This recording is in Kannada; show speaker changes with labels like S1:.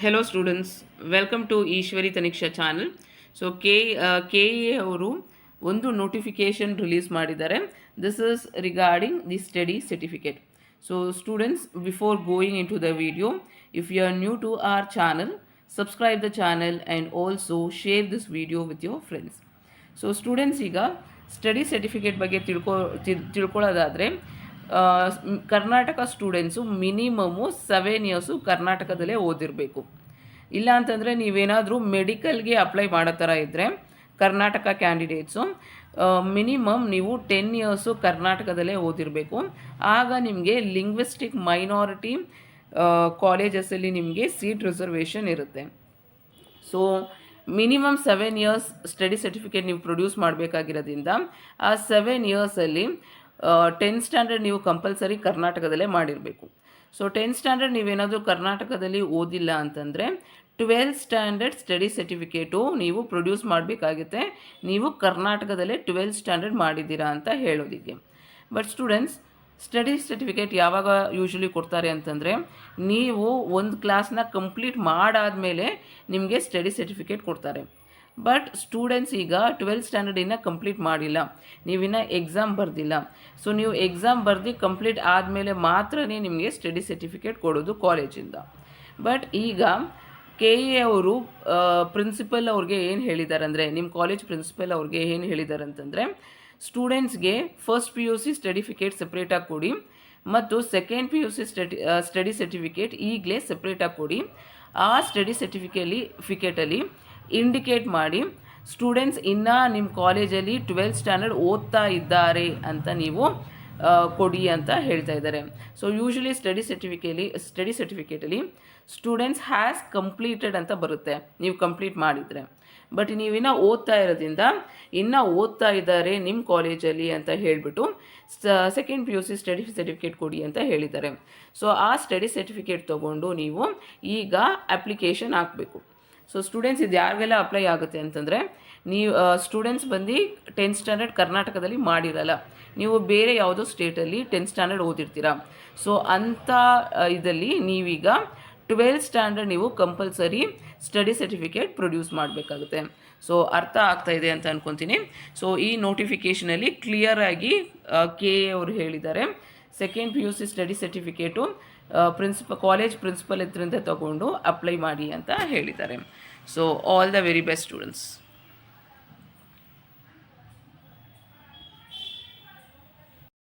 S1: Hello students, welcome to Ishwari Taniksha channel. So K A A ಒಂದು ನೋಟಿಫಿಕೇಶನ್ ರಿಲೀಸ್ ಮಾಡಿದ್ದಾರೆ. This is regarding the study certificate. So students, before going into the video, if you are new to our channel, subscribe the channel and also share this video with your friends. So students, ಈಗ ಸ್ಟಡಿ ಸರ್ಟಿಫಿಕೇಟ್ ಬಗ್ಗೆ ತಿಳ್ಕೊಳ್ಳೋದಾದರೆ, ಕರ್ನಾಟಕ ಸ್ಟೂಡೆಂಟ್ಸು ಮಿನಿಮಮ್ಮು 7 ಇಯರ್ಸು ಕರ್ನಾಟಕದಲ್ಲೇ ಓದಿರಬೇಕು. ಇಲ್ಲ ಅಂತಂದರೆ ನೀವೇನಾದರೂ ಮೆಡಿಕಲ್ಗೆ ಅಪ್ಲೈ ಮಾಡೋ ಥರ ಇದ್ದರೆ ಕರ್ನಾಟಕ ಕ್ಯಾಂಡಿಡೇಟ್ಸು ಮಿನಿಮಮ್ ನೀವು 10 ಇಯರ್ಸು ಕರ್ನಾಟಕದಲ್ಲೇ ಓದಿರಬೇಕು. ಆಗ ನಿಮಗೆ ಲಿಂಗ್ವಿಸ್ಟಿಕ್ ಮೈನಾರಿಟಿ ಕಾಲೇಜಸಲ್ಲಿ ನಿಮಗೆ ಸೀಟ್ ರಿಸರ್ವೇಷನ್ ಇರುತ್ತೆ. So minimum 7 years study certificate ನೀವು ಪ್ರೊಡ್ಯೂಸ್ ಮಾಡಬೇಕಾಗಿರೋದ್ರಿಂದ ಆ 7 ಇಯರ್ಸಲ್ಲಿ 10th ಸ್ಟ್ಯಾಂಡರ್ಡ್ ನೀವು ಕಂಪಲ್ಸರಿ ಕರ್ನಾಟಕದಲ್ಲೇ ಮಾಡಿರಬೇಕು. ಸೊ 10th ಸ್ಟ್ಯಾಂಡರ್ಡ್ ನೀವೇನಾದರೂ ಕರ್ನಾಟಕದಲ್ಲಿ ಓದಿಲ್ಲ ಅಂತಂದರೆ 12th ಸ್ಟ್ಯಾಂಡರ್ಡ್ ಸ್ಟಡಿ ಸರ್ಟಿಫಿಕೇಟು ನೀವು ಪ್ರೊಡ್ಯೂಸ್ ಮಾಡಬೇಕಾಗುತ್ತೆ, ನೀವು ಕರ್ನಾಟಕದಲ್ಲೇ 12th ಸ್ಟ್ಯಾಂಡರ್ಡ್ ಮಾಡಿದ್ದೀರಾ ಅಂತ ಹೇಳೋದಿಕ್ಕೆ. ಬಟ್ ಸ್ಟೂಡೆಂಟ್ಸ್, ಸ್ಟಡಿ ಸರ್ಟಿಫಿಕೇಟ್ ಯಾವಾಗ ಯೂಶ್ವಲಿ ಕೊಡ್ತಾರೆ ಅಂತಂದರೆ, ನೀವು ಒಂದು ಕ್ಲಾಸ್ನ ಕಂಪ್ಲೀಟ್ ಮಾಡಾದಮೇಲೆ ನಿಮಗೆ ಸ್ಟಡಿ ಸರ್ಟಿಫಿಕೇಟ್ ಕೊಡ್ತಾರೆ. ಬಟ್ ಸ್ಟೂಡೆಂಟ್ಸ್ ಈಗ 12th ಸ್ಟ್ಯಾಂಡರ್ಡ್ ಇನ್ನೂ ಕಂಪ್ಲೀಟ್ ಮಾಡಿಲ್ಲ, ನೀವಿನ್ನೂ ಎಕ್ಸಾಮ್ ಬರೆದಿಲ್ಲ. ಸೊ ನೀವು ಎಕ್ಸಾಮ್ ಬರೆದು ಕಂಪ್ಲೀಟ್ ಆದಮೇಲೆ ಮಾತ್ರ ನಿಮಗೆ ಸ್ಟಡಿ ಸರ್ಟಿಫಿಕೇಟ್ ಕೊಡೋದು ಕಾಲೇಜಿಂದ. ಬಟ್ ಈಗ ಕೆ ಎ ಅವರು ಪ್ರಿನ್ಸಿಪಲ್ ಅವ್ರಿಗೆ ಏನು ಹೇಳಿದ್ದಾರೆ ಅಂದರೆ, ನಿಮ್ಮ ಕಾಲೇಜ್ ಪ್ರಿನ್ಸಿಪಲ್ ಅವ್ರಿಗೆ ಏನು ಹೇಳಿದ್ದಾರೆ ಅಂತಂದರೆ, ಸ್ಟೂಡೆಂಟ್ಸ್ಗೆ first P U C certificate ಸಪ್ರೇಟಾಗಿ ಕೊಡಿ ಮತ್ತು second P U C study certificate ಈಗಲೇ ಸಪ್ರೇಟಾಗಿ ಕೊಡಿ. ಆ ಸ್ಟಡಿ ಸರ್ಟಿಫಿಕೇಟಲ್ಲಿ ಇಂಡಿಕೇಟ್ ಮಾಡಿ ಸ್ಟೂಡೆಂಟ್ಸ್ ಇನ್ನೂ ನಿಮ್ಮ ಕಾಲೇಜಲ್ಲಿ 12th ಸ್ಟ್ಯಾಂಡರ್ಡ್ ಓದ್ತಾ ಇದ್ದಾರೆ ಅಂತ ನೀವು ಕೊಡಿ ಅಂತ ಹೇಳ್ತಾ ಇದ್ದಾರೆ. ಸೊ ಯೂಶ್ವಲಿ ಸ್ಟಡಿ ಸರ್ಟಿಫಿಕೇಟಲ್ಲಿ ಸ್ಟೂಡೆಂಟ್ಸ್ ಹ್ಯಾಸ್ ಕಂಪ್ಲೀಟೆಡ್ ಅಂತ ಬರುತ್ತೆ, ನೀವು ಕಂಪ್ಲೀಟ್ ಮಾಡಿದರೆ. ಬಟ್ ನೀವಿನ್ನೂ ಓದ್ತಾ ಇರೋದ್ರಿಂದ ಇನ್ನೂ ಓದ್ತಾ ಇದ್ದಾರೆ ನಿಮ್ಮ ಕಾಲೇಜಲ್ಲಿ ಅಂತ ಹೇಳಿಬಿಟ್ಟು second P U C study certificate ಕೊಡಿ ಅಂತ ಹೇಳಿದ್ದಾರೆ. ಸೊ ಆ ಸ್ಟಡಿ ಸರ್ಟಿಫಿಕೇಟ್ ತೊಗೊಂಡು ನೀವು ಈಗ ಅಪ್ಲಿಕೇಶನ್ ಹಾಕಬೇಕು. ಸೊ ಸ್ಟೂಡೆಂಟ್ಸ್, ಇದು ಯಾರಿಗೆಲ್ಲ ಅಪ್ಲೈ ಆಗುತ್ತೆ ಅಂತಂದರೆ, ನೀವು ಸ್ಟೂಡೆಂಟ್ಸ್ ಬಂದು 10th ಸ್ಟ್ಯಾಂಡರ್ಡ್ ಕರ್ನಾಟಕದಲ್ಲಿ ಮಾಡಿರಲ್ಲ, ನೀವು ಬೇರೆ ಯಾವುದೋ ಸ್ಟೇಟಲ್ಲಿ 10th ಸ್ಟ್ಯಾಂಡರ್ಡ್ ಓದಿರ್ತೀರ. ಸೊ ಅಂಥ ಇದರಲ್ಲಿ ನೀವೀಗ 12th ಸ್ಟ್ಯಾಂಡರ್ಡ್ ನೀವು ಕಂಪಲ್ಸರಿ ಸ್ಟಡಿ ಸರ್ಟಿಫಿಕೇಟ್ ಪ್ರೊಡ್ಯೂಸ್ ಮಾಡಬೇಕಾಗುತ್ತೆ. ಸೊ ಅರ್ಥ ಆಗ್ತಾ ಇದೆ ಅಂತ ಅಂದ್ಕೊತೀನಿ. ಸೊ ಈ ನೋಟಿಫಿಕೇಷನಲ್ಲಿ ಕ್ಲಿಯರಾಗಿ ಕೆ ಎ ಅವರು ಹೇಳಿದ್ದಾರೆ, second P U C study certificate college principal ಹತ್ರದಿಂದ ತಗೊಂಡು ಅಪ್ಲೈ ಮಾಡಿ ಅಂತ ಹೇಳಿದ್ದಾರೆ. So all the very best students.